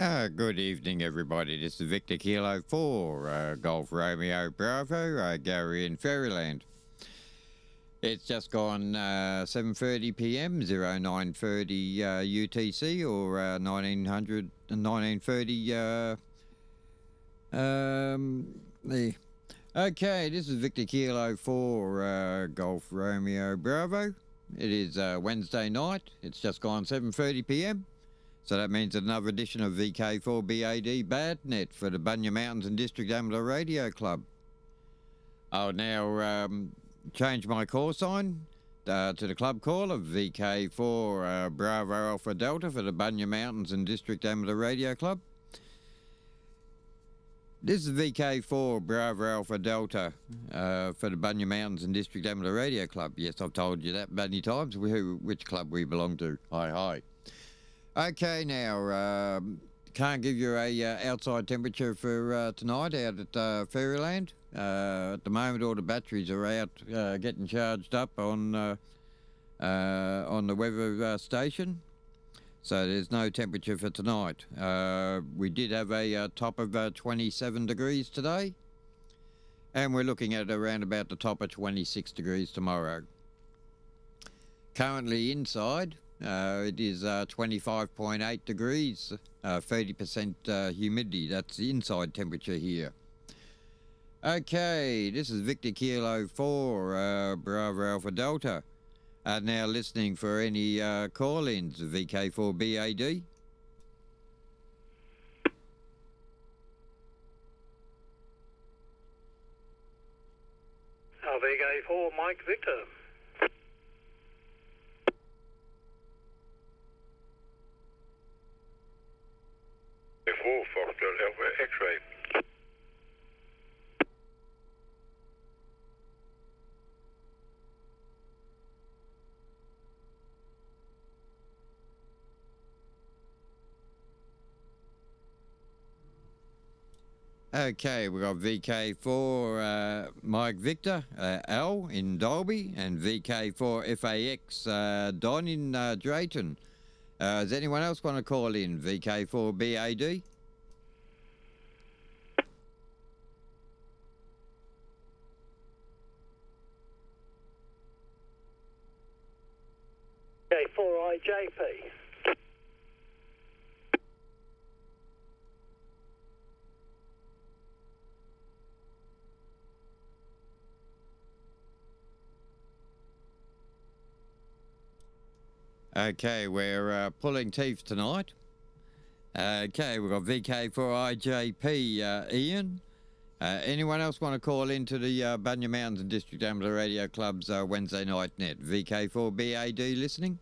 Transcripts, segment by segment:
Good evening, everybody. This is Victor Kilo 4, Golf Romeo Bravo, Gary in Faryiryland. It's just gone 7:30 p.m., 0930 UTC, or 1930. Okay, this is Victor Kilo 4, Golf Romeo Bravo. It is Wednesday night. It's just gone 7:30 p.m. So that means another edition of VK4BAD BADnet for the Bunya Mountains and District Amateur Radio Club. I'll now change my call sign to the club call of VK4 Bravo Alpha Delta for the Bunya Mountains and District Amateur Radio Club. This is VK4 Bravo Alpha Delta for the Bunya Mountains and District Amateur Radio Club. Yes, I've told you that many times, which club we belong to. Hi. Okay, now, can't give you a outside temperature for tonight out at Faryiryland. At the moment, all the batteries are out getting charged up on the weather station, so there's no temperature for tonight. We did have a top of 27 degrees today, and we're looking at around about the top of 26 degrees tomorrow. Currently inside, it is 25.8 degrees, 30% humidity. That's the inside temperature here. Okay, this is Victor Kilo 4, Bravo Alpha Delta. Now listening for any call-ins, VK4BAD. VK4 Mike Victor. Foxtrot Alpha X-ray. Okay, we've got VK4 Mike Victor, Al in Dolby, and VK4 FAX Don in Drayton. Does anyone else want to call in? VK4BAD? VK4IJP. Okay, we're pulling teeth tonight. Okay, we've got VK4IJP, Ian. Anyone else want to call into the Bunya Mountains and District Amateur Radio Club's Wednesday night net? VK4BAD listening?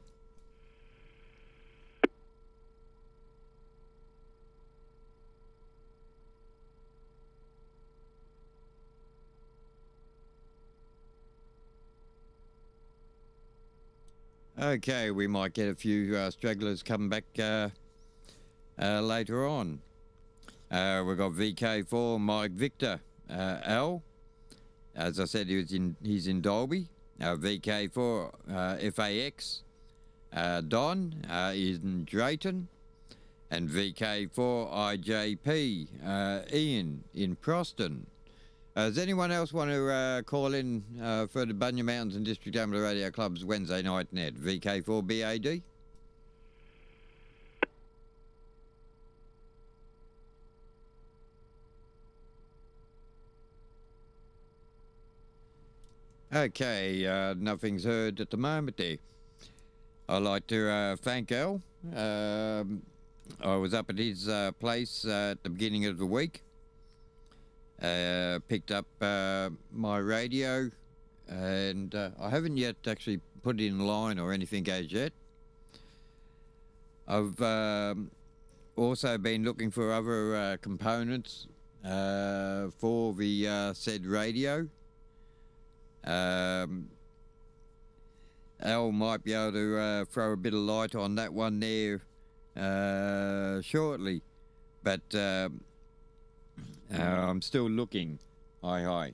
Okay, we might get a few stragglers coming back later on. We've got VK4 Mike Victor, Al. As I said, he's in Dolby. VK4 FAX, Don is in Drayton. And VK4 IJP, Ian in Proston. Does anyone else want to call in for the Bunya Mountains and District Amateur Radio Club's Wednesday night net? VK4BAD? Okay, nothing's heard at the moment there. I'd like to thank Al. I was up at his place at the beginning of the week. Picked up my radio, and I haven't yet actually put it in line or anything as yet. I've also been looking for other components for the said radio. Al might be able to throw a bit of light on that one there shortly, but I'm still looking. Hi.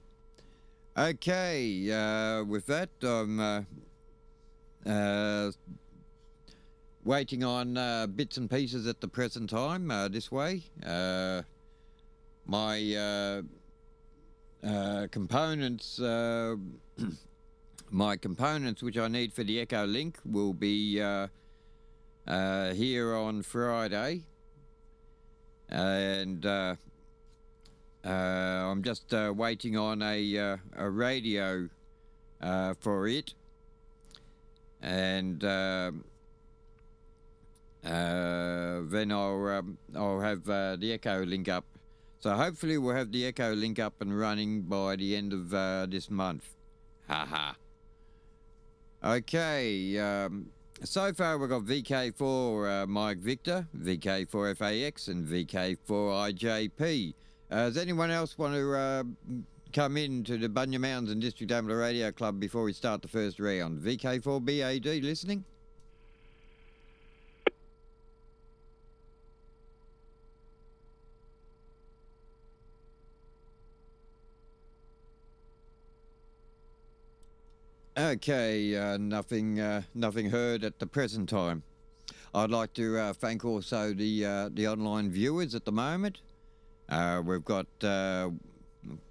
Okay, with that, waiting on bits and pieces at the present time this way. My components, my components which I need for the Echo Link will be here on Friday, and I'm just waiting on a radio for it, and then I'll have the Echo Link up. So hopefully we'll have the Echo Link up and running by the end of this month. Haha. Okay, so far we've got VK4 Mike Victor, VK4FAX and VK4IJP. Does anyone else want to come in to the Bunya Mountains and District Amateur Radio Club before we start the first round? VK4BAD listening? Okay, nothing heard at the present time. I'd like to thank also the online viewers at the moment. We've got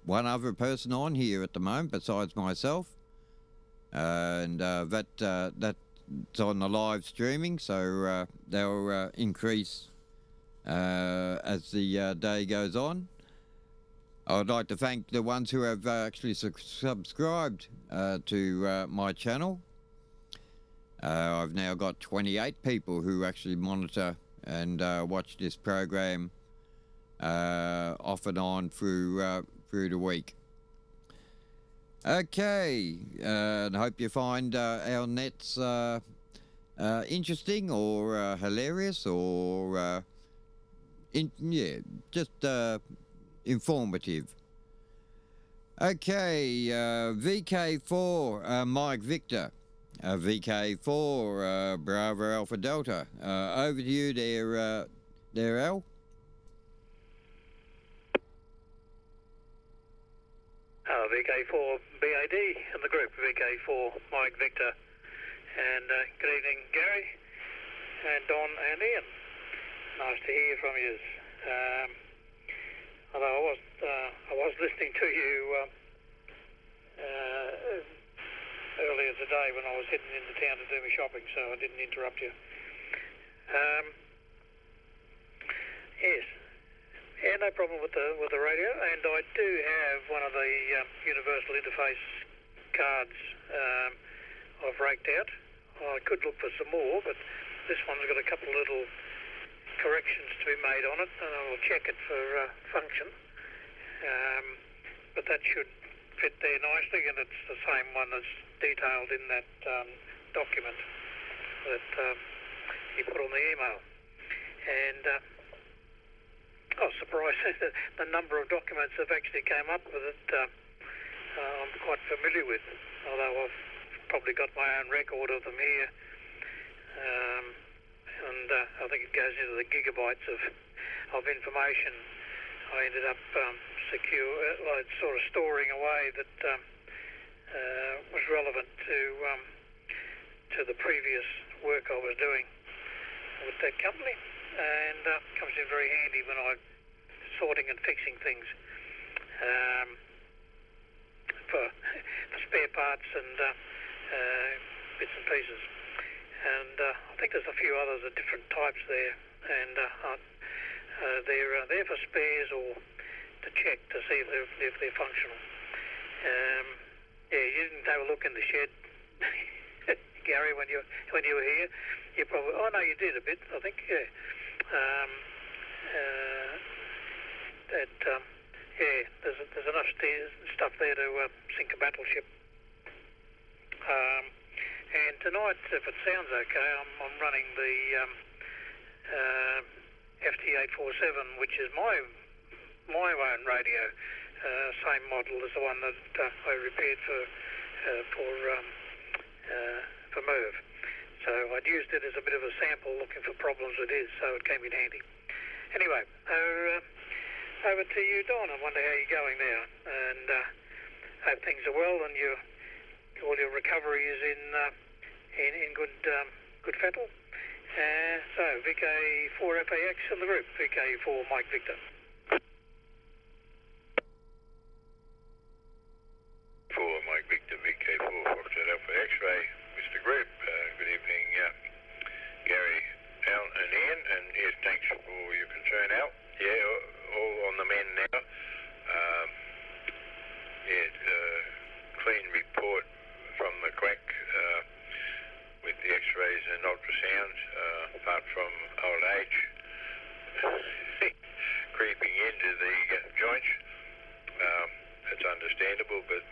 one other person on here at the moment besides myself, and that's on the live streaming, so they'll increase as the day goes on. I would like to thank the ones who have actually subscribed to my channel. I've now got 28 people who actually monitor and watch this program off and on through the week. Okay, and I hope you find our nets interesting or hilarious or just informative. Okay, VK4 Mike Victor, VK4 Bravo Alpha Delta. Over to you there, Al. VK4BAD and the group VK4 Mike Victor. And good evening, Gary and Don and Ian. Nice to hear from you. Although I was listening to you earlier today when I was heading into town to do my shopping, so I didn't interrupt you. Yes, yeah, no problem with the radio, and I do have one of the universal interface cards I've raked out. I could look for some more, but this one's got a couple of little corrections to be made on it, and I'll check it for function. But that should fit there nicely, and it's the same one that's detailed in that document that you put on the email. And I was surprised that the number of documents that actually came up with it I'm quite familiar with, although I've probably got my own record of them here. And I think it goes into the gigabytes of information I ended up sort of storing away that was relevant to the previous work I was doing with that company, and comes in very handy when I'm sorting and fixing things for spare parts and bits and pieces. And I think there's a few others of different types there, and they're there for spares or to check to see if they're functional. Yeah, you didn't have a look in the shed, Gary, when you were here. You probably, oh no, you did a bit, I think. Yeah. Yeah, there's enough stuff there to sink a battleship. And tonight, if it sounds okay, I'm running the FT847, which is my own radio, same model as the one that I repaired for Merv. So I'd used it as a bit of a sample, looking for problems with his, so it came in handy. Anyway, over to you, Don. I wonder how you're going now, and hope things are well, and all your recovery is in good fettle. So, VK4FAX in the group, VK4 Mike Victor. 4 Mike Victor, VK4 Foxtrot Alpha X-ray, Mr. Group. Good evening, Gary, Al and Ian, and yes, thanks for your concern, Al. Yeah, all on the mend now. Clean report from the crack with the X-rays and ultrasounds, apart from old age creeping into the joints. It's understandable, but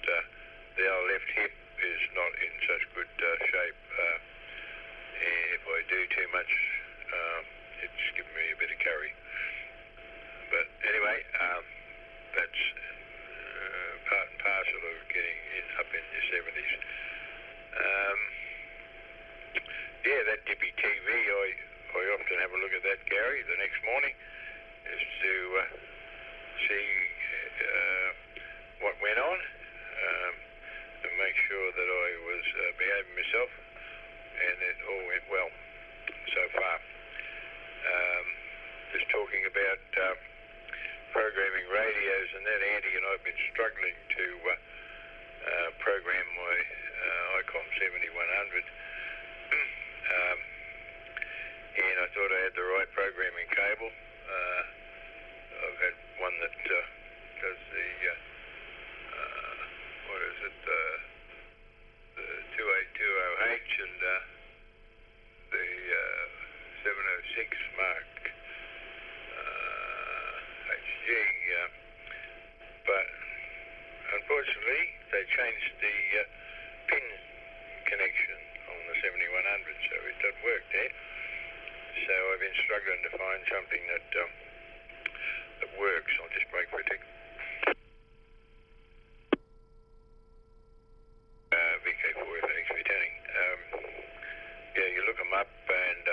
the old left hip is not in such good shape. And if I do too much, it's giving me a bit of curry. But anyway, that's part and parcel of getting up in your 70s. That Dippy TV, I often have a look at that, Gary, the next morning, is to see what went on and make sure that I was behaving myself, and it all went well so far. Just talking about programming radios and that, Andy and I have been struggling to program my ICOM 7100, and I thought I had the right programming cable. I've had one that does the what is it, the 2820H and the 706 Mark HG, but unfortunately they changed the pin connection on the 7100, so it doesn't work there. So I've been struggling to find something that works. I'll just break for a tick. VK4FAX returning. You look them up, and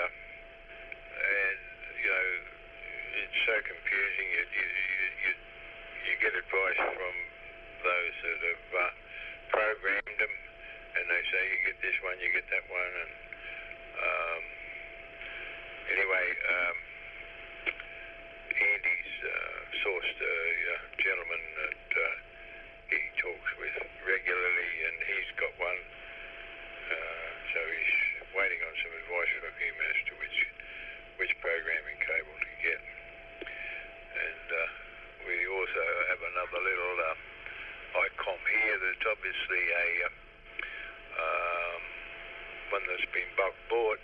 you know, it's so confusing. You get advice from those that have programmed them, and they say you get this one, you get that one, and anyway, Andy's sourced a gentleman that he talks with regularly, and he's got one, so he's waiting on some advice from him as to which programming cable to get. And we also have another little ICOM here that's obviously a one that's been bulk bought,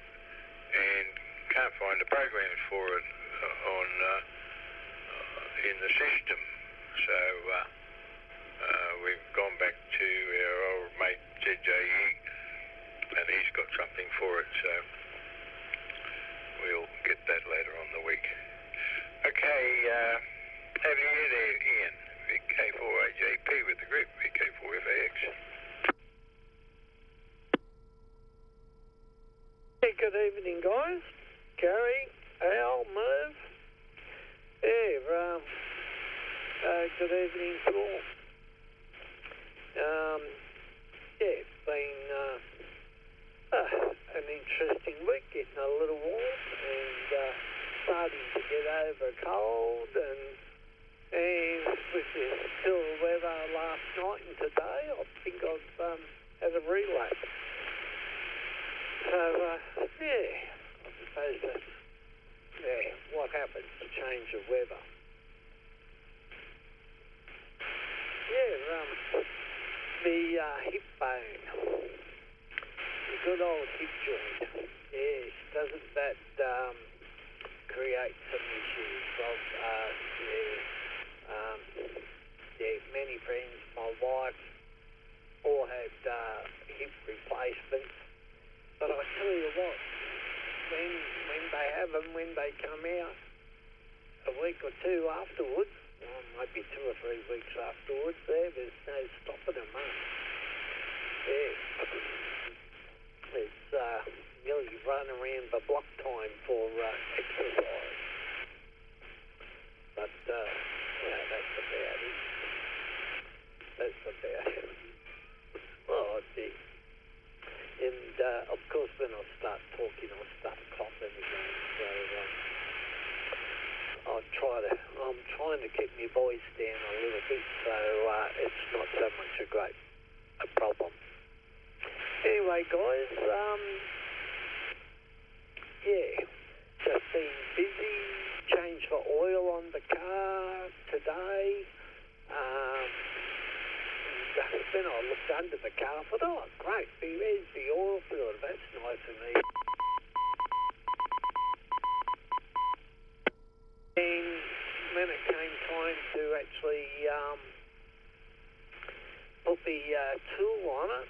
and can't find the programs for it on in the system. So we've gone back to our old mate ZJE, and he's got something for it, so we'll get that later on the week. Okay, over to you there, Ian. VK4AJP with the group, VK4FAX. Hey, good evening, guys. Gary, Al, Merv. Good evening to all. It's been an interesting week, getting a little warm and starting to get over cold, and with this still weather last night and today, I think I've had a relapse. So, I suppose that's what happens to change of weather. The hip bone, the good old hip joint. Yes, doesn't that create some issues? Many friends, my wife, all had hip replacements. But I tell you what, when they have them, when they come out, a week or two afterwards, or maybe 2 or 3 weeks afterwards, there's no stopping them up. It's nearly run around the block time for exercise. But, that's about it. Oh, gee. And, of course, when I start talking, I start coughing trying to keep my voice down a little bit, so it's not so much a problem. Anyway, guys, yeah, just been busy. Changed for oil on the car today. Then I looked under the car, thought, oh, great, there's the oil filter. That's nice and neat. And when it came time to actually put the tool on it,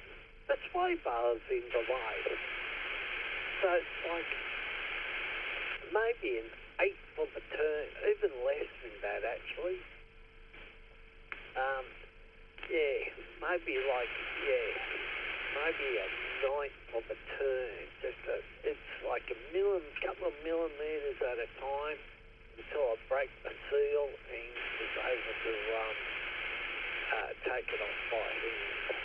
the sway bar's in the way. So it's like maybe an eighth of a turn, even less than that actually. Maybe a ninth of a turn. It's like couple of millimeters at a time until I break the seal and was able to take it off by hand.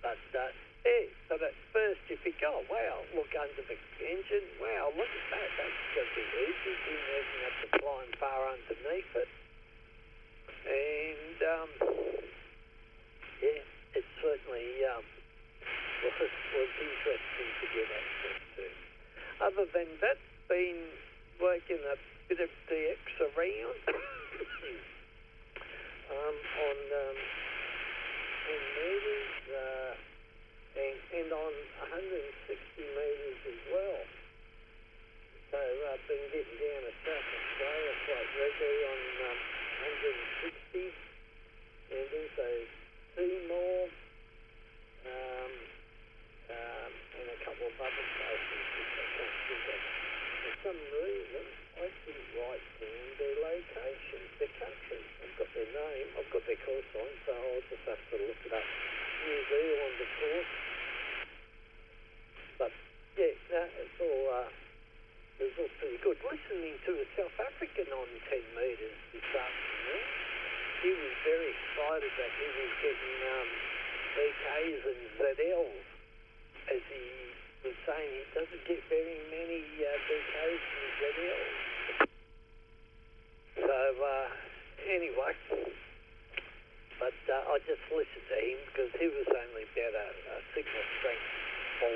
But at first you think, oh wow, look under the engine, wow, look at that, that's going to be easy. Didn't even have to climb far underneath it. And it certainly was interesting to get access to. Other than that, been working a bit of DX around on meters and on 160 meters as well. So I've been getting down to South Australia quite regularly on 160 and also Seymour and a couple of other places which I can't think of. For some reason, I didn't write down their location, their country. I've got their name, I've got their course line, so I'll just have to look it up. New Zealand, of course. But yeah, it's all pretty good. Listening to a South African on 10 metres this afternoon, he was very excited that he was getting VKs and ZLs. As he was saying, he doesn't get very many VKs and ZLs. So anyway, but I just listened to him because he was only about a signal strength 4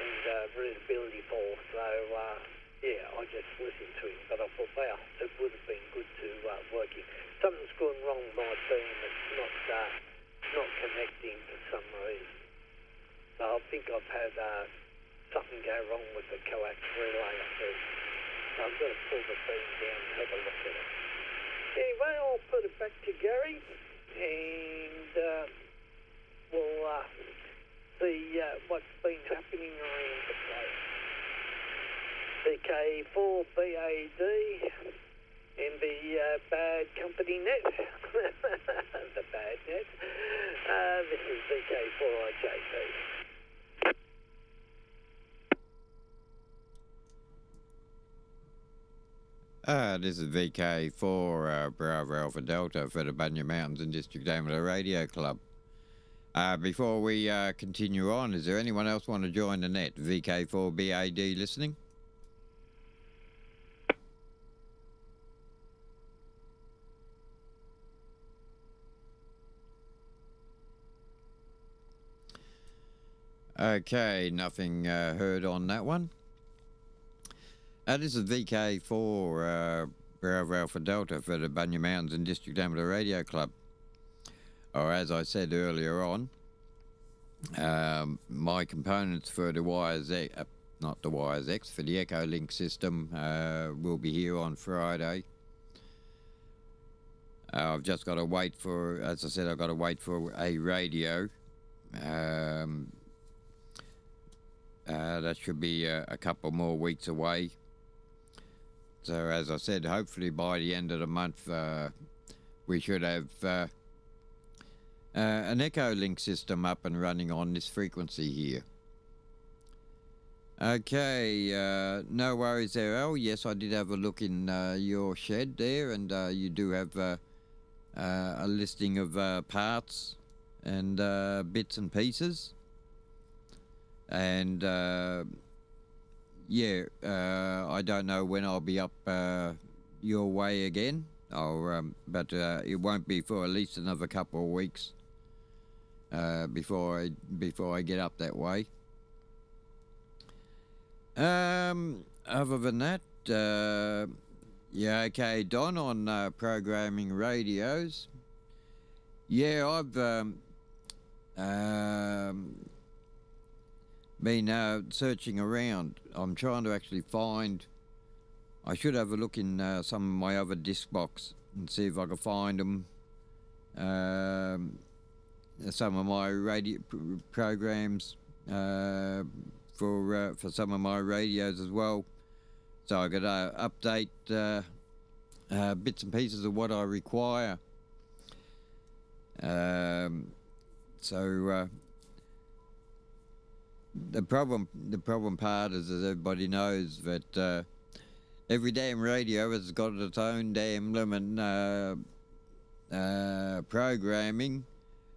and readability 4. So I just listened to him. But I thought, wow, it would have been good to work him. Something's gone wrong with my beam. It's not connecting for some reason. So I think I've had something go wrong with the coax relay up there. So I've got to pull the beam down and have a look at it. Anyway, I'll put it back to Gary and we'll see what's been happening around the place. VK4BAD and the bad company net. The bad net. This is VK4IJP. This is VK4 Bravo Alpha Delta for the Bunya Mountains and District Amateur Radio Club. Before we continue on, is there anyone else want to join the net? VK4BAD listening? Okay, nothing heard on that one. This is VK4 Bravo Alpha Delta for the Bunya Mountains and District Amateur Radio Club. Or as I said earlier on, my components for the wires, not the wires X, for the Echo Link system will be here on Friday. I've just got to wait for, as I said, I've got to wait for a radio. That should be a couple more weeks away. So as I said, hopefully by the end of the month we should have an Echo Link system up and running on this frequency here. Okay, no worries there, Al. Yes, I did have a look in your shed there, and you do have a listing of parts and bits and pieces. And I don't know when I'll be up your way again. But it won't be for at least another couple of weeks before I get up that way. Other than that, yeah, okay, Don, on programming radios. Yeah, I've been searching around. I'm trying to actually find. I should have a look in some of my other disc box and see if I can find them. Some of my radio programs for some of my radios as well, so I could update bits and pieces of what I require. So the problem part is, as everybody knows, that every damn radio has got its own damn limit programming,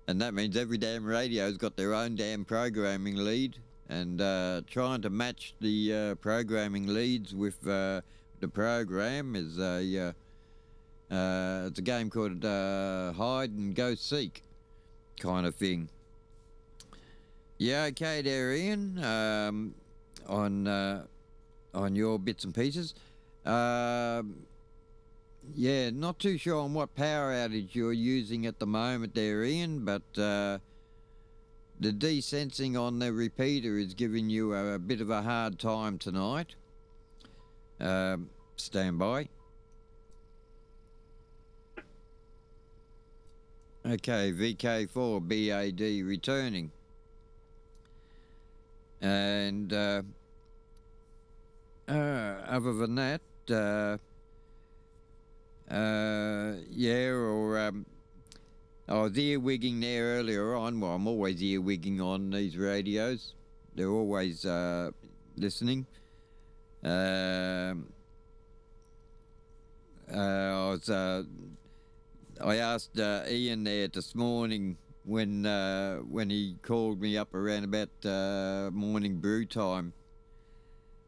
and that means every damn radio's got their own damn programming lead, and trying to match the programming leads with the program is it's a game called hide and go seek kind of thing. Yeah, okay there, Ian. On your bits and pieces. Yeah, not too sure on what power outage you're using at the moment there, Ian, but the desensing on the repeater is giving you a bit of a hard time tonight. Stand by. Okay, VK4BAD returning. And other than that, yeah, or I was earwigging there earlier on. Well, I'm always earwigging on these radios. They're always listening. I asked Ian there this morning when he called me up around about morning brew time.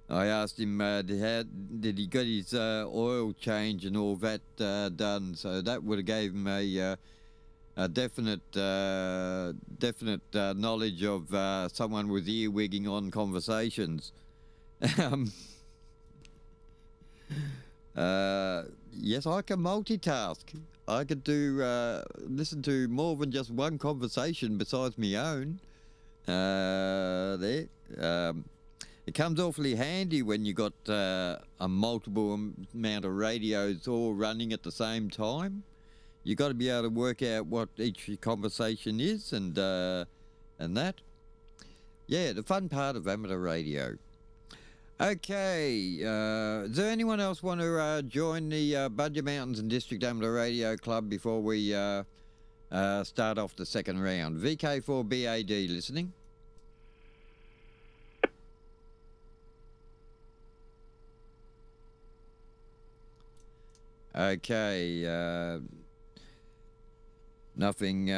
I asked him did he get his oil change and all that done, so that would have gave him a definite knowledge of someone with earwigging on conversations. Yes, I can multitask. I could do listen to more than just one conversation besides my own. There. It comes awfully handy when you got a multiple amount of radios all running at the same time. You got to be able to work out what each conversation is and that. Yeah, the fun part of amateur radio. Okay, does there anyone else want to join the Budger Mountains and District Amateur Radio Club before we start off the second round? VK4BAD listening. Okay, nothing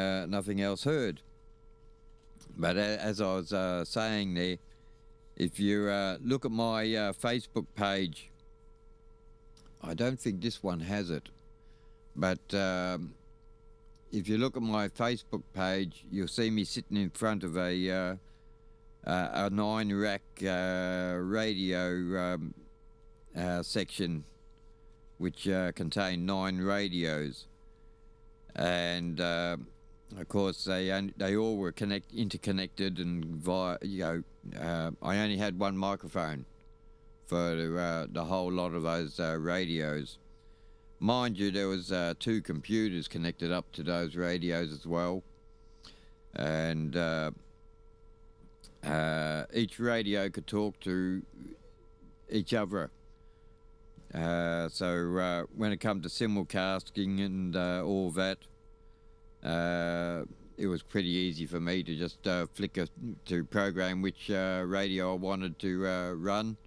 else heard. But as I was saying there, if you look at my Facebook page, I don't think this one has it, but if you look at my Facebook page, you'll see me sitting in front of a 9-rack radio section, which contain 9 radios, and of course they all were interconnected, and via I only had one microphone for the whole lot of those radios. Mind you, there was 2 computers connected up to those radios as well, and each radio could talk to each other. So when it comes to simulcasting and all that, it was pretty easy for me to just to program which radio I wanted to run,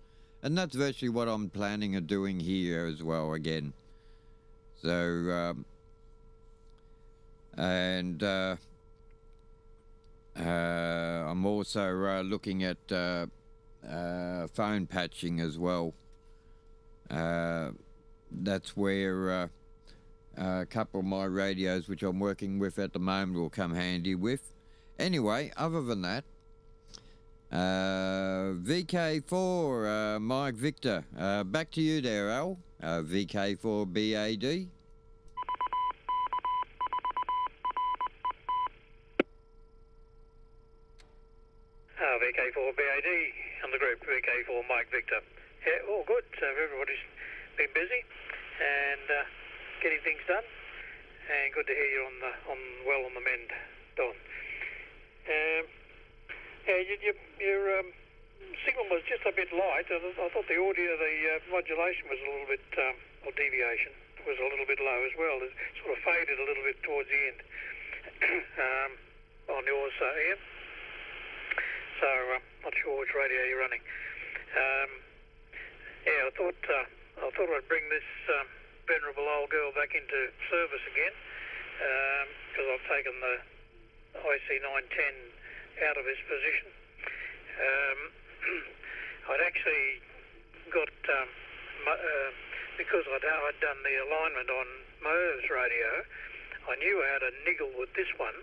and that's virtually what I'm planning on doing here as well again. So and I'm also looking at phone patching as well. that's where a couple of my radios, which I'm working with at the moment, will come handy with. Anyway, other than that, VK4, Mike Victor, back to you there, Al. VK4BAD. VK4BAD and the group VK4 Mike Victor. Yeah, all good. So everybody's been busy and getting things done. And good to hear you well on the mend, Don. Your signal was just a bit light. I thought the audio, the modulation was a little bit, or deviation was a little bit low as well. It sort of faded a little bit towards the end on yours, Ian. So not sure which radio you're running. I thought I'd bring this venerable old girl back into service again because I've taken the IC910 out of its position. I'd actually got because I'd done the alignment on Merv's radio. I knew I had a niggle with this one.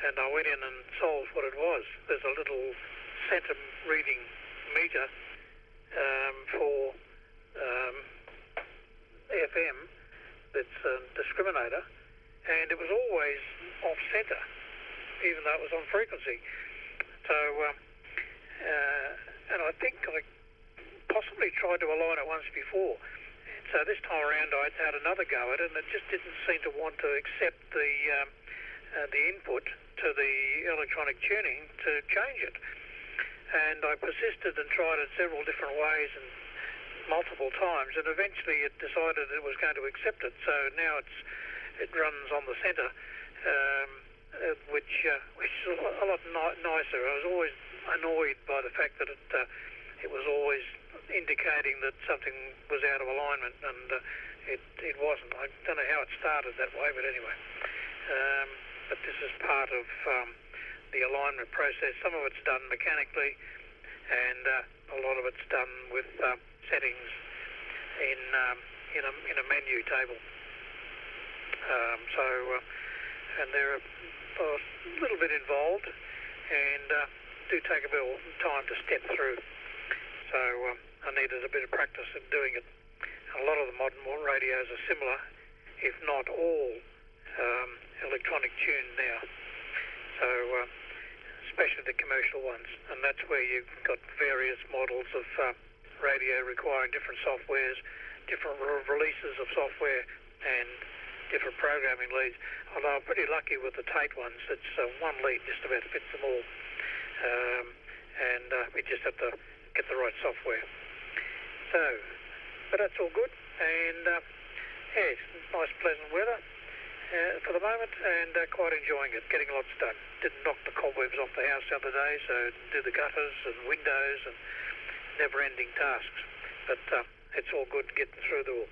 And I went in and solved what it was. There's a little centre reading meter for FM that's a discriminator, and it was always off centre, even though it was on frequency. So, and I think I possibly tried to align it once before. So this time around I had another go at it, and it just didn't seem to want to accept the input to the electronic tuning to change it. And I persisted and tried it several different ways and multiple times, and eventually it decided it was going to accept it. So now it runs on the centre, which is a lot nicer. I was always annoyed by the fact that it was always indicating that something was out of alignment, and it wasn't. I don't know how it started that way, but anyway. But this is part of the alignment process. Some of it's done mechanically, and a lot of it's done with settings in a menu table. And they're a little bit involved, and do take a bit of time to step through. So I needed a bit of practice in doing it. A lot of the modern radios are similar, if not all, electronic tuned now. So especially the commercial ones, and that's where you've got various models of radio requiring different softwares, different releases of software, and different programming leads. Although I'm pretty lucky with the Tate ones, it's one lead just about fits them all, and we just have to get the right software. So, but that's all good, and it's nice pleasant weather for the moment, and quite enjoying it, getting lots done. Didn't knock the cobwebs off the house the other day, so did the gutters and windows and never-ending tasks. But it's all good getting through them all.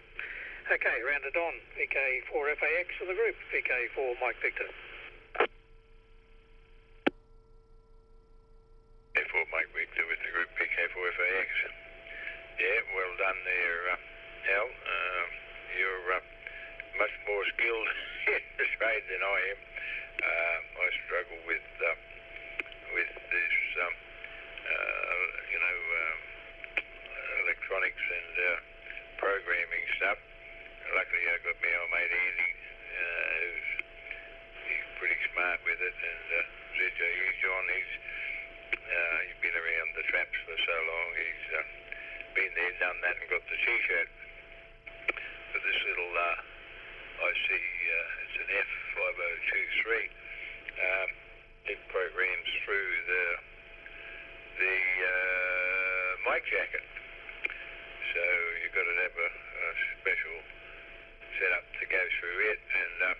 Okay, rounded on. VK4FAX of the group, VK4 Mike Victor. VK4 Mike Victor with the group VK4FAX. Yeah, well done there, Al. You're much more skilled in this trade than I am. I struggle with this, electronics and programming stuff. Luckily, I got my old mate Andy, he's pretty smart with it, and he's John. He's been around the traps for so long. He's been there, done that, and got the T-shirt. But this little IC, it's an F5023. It programs through the mic jacket. So you've got to have a special setup to go through it, and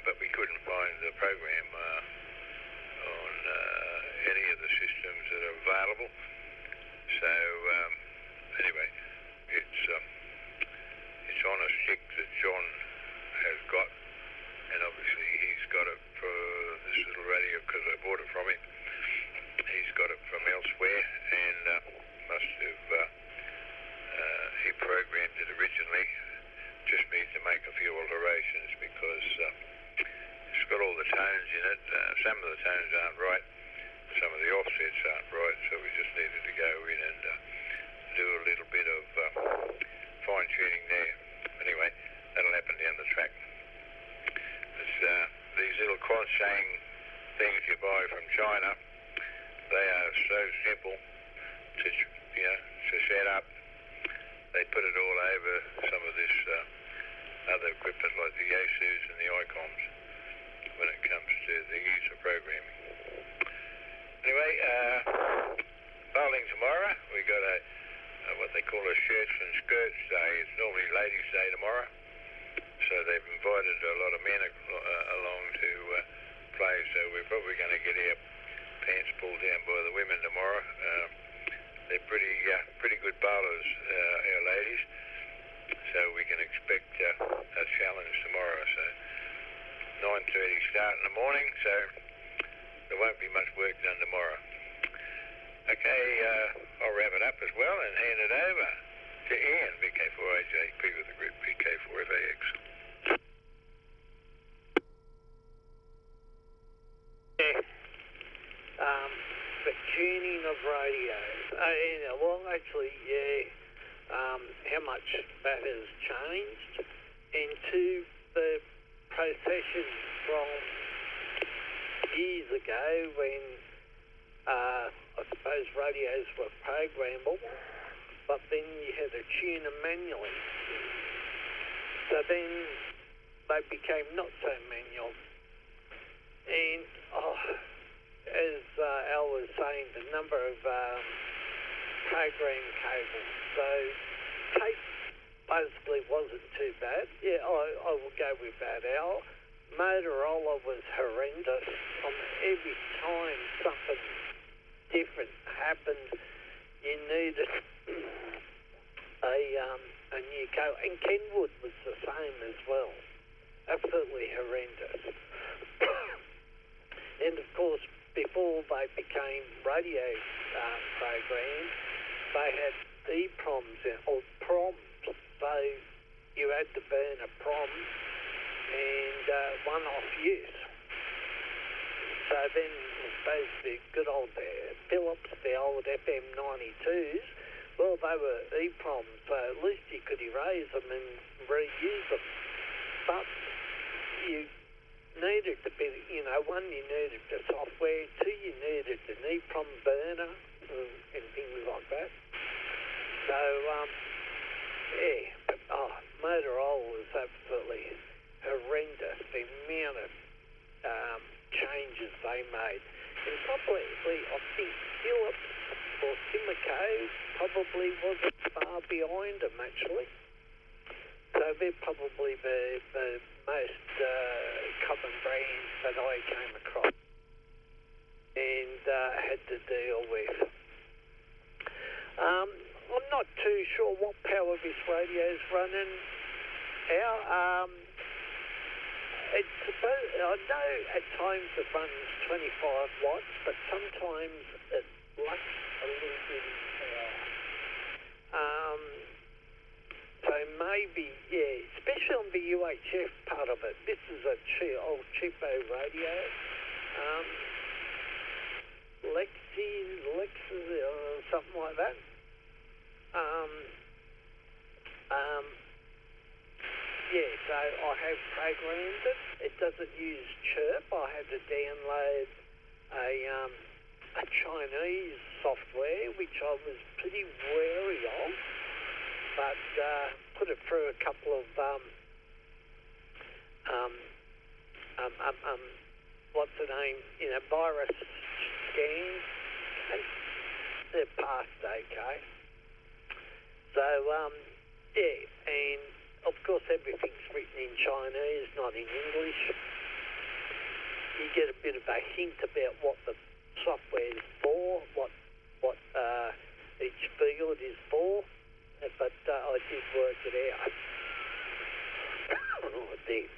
but we couldn't find the program on any of the systems that are available. So anyway, it's on a stick that John has got, and obviously he's got it for this little radio because I bought it from him. He's got it from elsewhere, and must have he programmed it originally tones in it. Some of the tones aren't right. Some of the offsets aren't right, so we just needed to go in and do a little bit of fine-tuning there. Anyway, that'll happen down the track. These little cross-saying things you buy from China, they are so simple to set up. They put it all over some of this other equipment like the Yasus and the ICOMs when it comes to the use of programming. Anyway, bowling tomorrow. We got what they call a shirts and skirts day. It's normally ladies' day tomorrow. So they've invited a lot of men along to play. So we're probably going to get our pants pulled down by the women tomorrow. They're pretty good bowlers, our ladies. So we can expect a challenge tomorrow. So 9:30 start in the morning. So there won't be much work done tomorrow. Okay, I'll wrap it up as well and hand it over to Ian, VK4AJP with the group VK4FAX. The tuning of radios. Well, actually, how much that has changed, and to the procession from years ago when I suppose radios were programmable, but then you had to tune them manually. So then they became not so manual. And as Al was saying, the number of program cables. So tape basically wasn't too bad. Yeah, I will go with that, Al. Motorola was horrendous. Every time something different happened, you needed a new cable. And Kenwood was the same as well. Absolutely horrendous. And of course, before they became radio programs, they had EPROMs or proms. So you had to burn a prom and one-off use. So then, I suppose the good old Philips, the old FM92s, well, they were EPROMs, so at least you could erase them and reuse them. But you needed to be, one, you needed the software, two, you needed an EPROM burner and things like that. So, but Motorola was absolutely horrendous, the amount of changes they made. And probably, I think Philips or Simico probably wasn't far behind them, actually. So they're probably the most common brands that I came across and had to deal with. I'm not too sure what power this radio's running out. It's supposed, I know at times it runs 25 watts, but sometimes it lacks a little bit of power. So maybe, especially on the UHF part of it. This is a old cheapo radio. Lexus or something like that. So I have programmed it. It doesn't use chirp. I had to download a Chinese software, which I was pretty wary of, but put it through a couple of what's the name? Virus scans. And they're passed okay. So and of course everything's written in Chinese, not in English. You get a bit of a hint about what the software is for, what each field is for, but I did work it out. I did.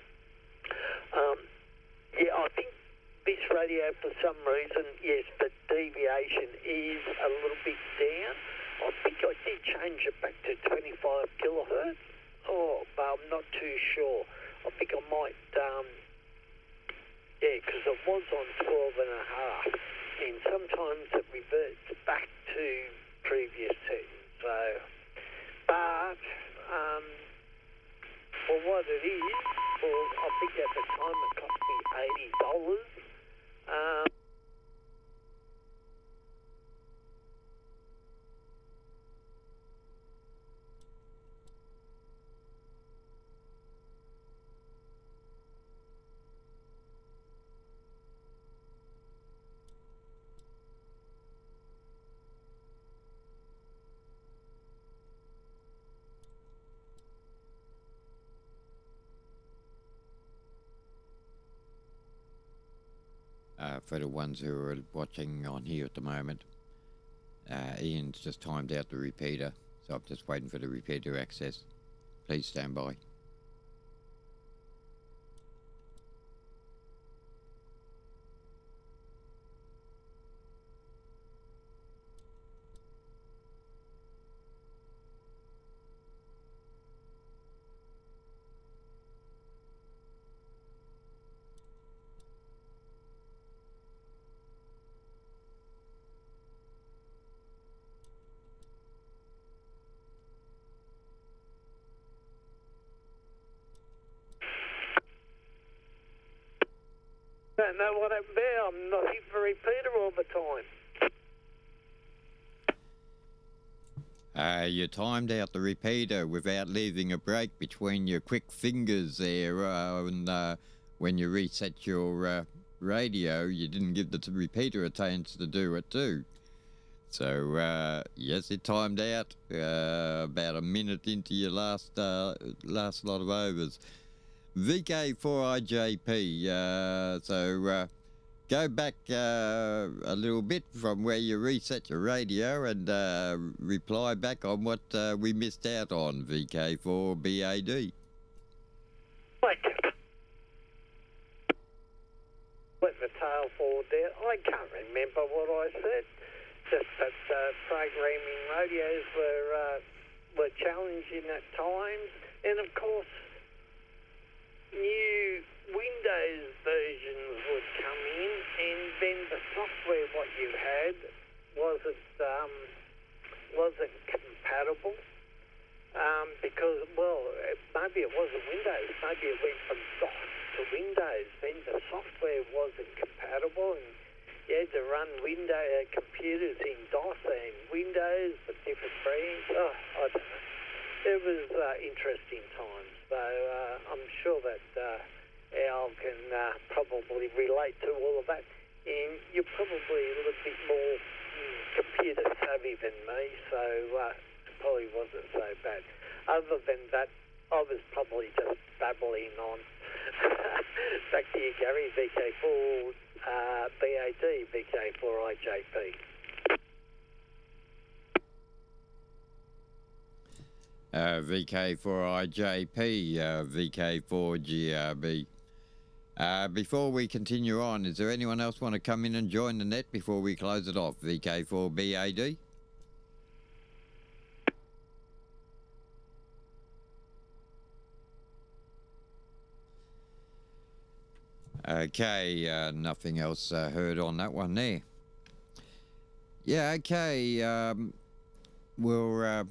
I think this radio, for some reason, yes, the deviation is a little bit down. I think I did change it back to 25 kilohertz. But I'm not too sure. I think I might Yeah, because it was on 12.5, and sometimes it reverts back to previous settings. So, but for what it is, I think at the time it cost me $80. For the ones who are watching on here at the moment, Ian's just timed out the repeater, so I'm just waiting for the repeater to access. Please stand by. Don't know what happened there. I'm not hitting the repeater all the time. You timed out the repeater without leaving a break between your quick fingers there, and when you reset your radio, you didn't give the repeater a chance to do it too. So yes, it timed out about a minute into your last lot of overs. VK4IJP, so go back a little bit from where you reset your radio and reply back on what we missed out on, VK4BAD. What? Let the tail forward there. I can't remember what I said. Just that programming radios were challenging at times, and of course, new Windows versions would come in, and then the software what you had wasn't compatible because, well, maybe it wasn't Windows, maybe it went from DOS to Windows. Then the software wasn't compatible, and you had to run computers in DOS and Windows, but different brands. Oh, I don't know. It was interesting times. So I'm sure that Al can probably relate to all of that. And you're probably a little bit more computer savvy than me, so it probably wasn't so bad. Other than that, I was probably just babbling on. Back to you, Gary. VK4BAD, VK4IJP. VK4IJP, VK4GRB. Before we continue on, is there anyone else want to come in and join the net before we close it off? VK4BAD? Okay, nothing else heard on that one there. Yeah, okay, we'll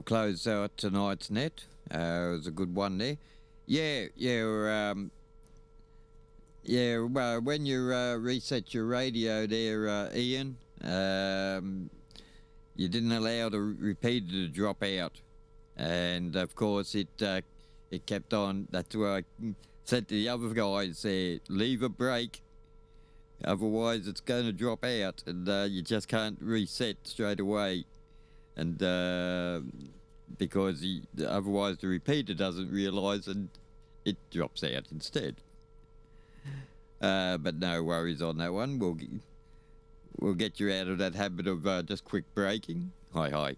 close out tonight's net. It was a good one there. Well, when you reset your radio there, Ian, you didn't allow the repeater to drop out, and of course it kept on. That's why I said to the other guys there, leave a break. Otherwise, it's going to drop out, and you just can't reset straight away. And because otherwise the repeater doesn't realise, and it drops out instead. But no worries on that one. We'll get you out of that habit of just quick breaking. Hi.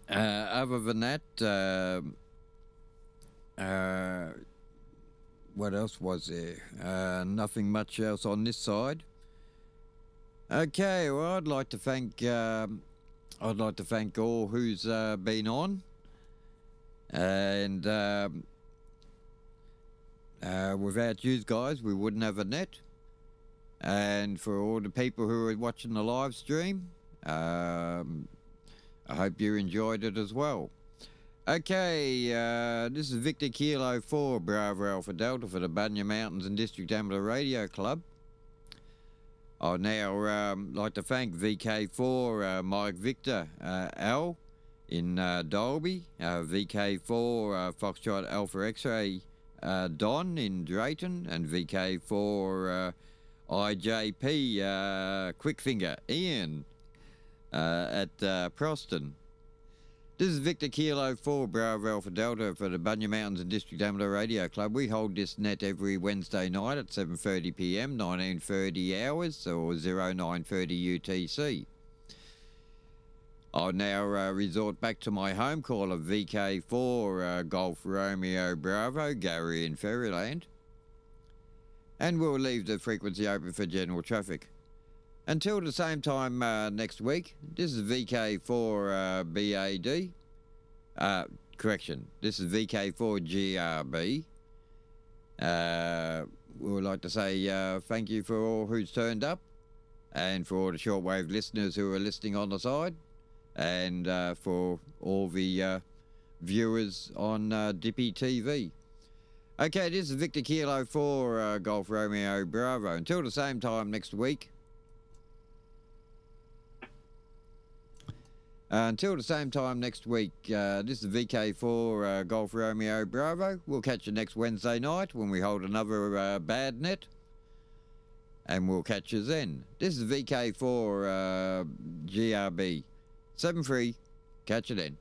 Other than that, what else was there? Nothing much else on this side. Okay, well, I'd like to thank all who's been on. And without you guys, we wouldn't have a net. And for all the people who are watching the live stream, I hope you enjoyed it as well. Okay, this is Victor Kilo 4 Bravo Alpha Delta for the Bunya Mountains and District Amateur Radio Club. I'd now like to thank VK4 Mike Victor Al in Dalby, VK4 Foxtrot Alpha X-Ray Don in Drayton, and VK4 IJP Quickfinger Ian at Proston. This is Victor Kilo 4 Bravo Alpha Delta for the Bunya Mountains and District Amateur Radio Club. We hold this net every Wednesday night at 7:30 p.m, 19:30 hours, or 09:30 UTC. I'll now resort back to my home call of VK4 Golf Romeo Bravo, Gary in Faryiryland. And we'll leave the frequency open for general traffic. Until the same time next week, this is VK4BAD. Correction, this is VK4GRB. We would like to say thank you for all who's turned up, and for all the shortwave listeners who are listening on the side, and for all the viewers on Dippy TV. Okay, this is Victor Kilo 4 Golf Romeo Bravo. Until the same time next week. Until the same time next week, this is VK4 Golf Romeo Bravo. We'll catch you next Wednesday night when we hold another bad net. And we'll catch you then. This is VK4 GRB. 7-3. Catch you then.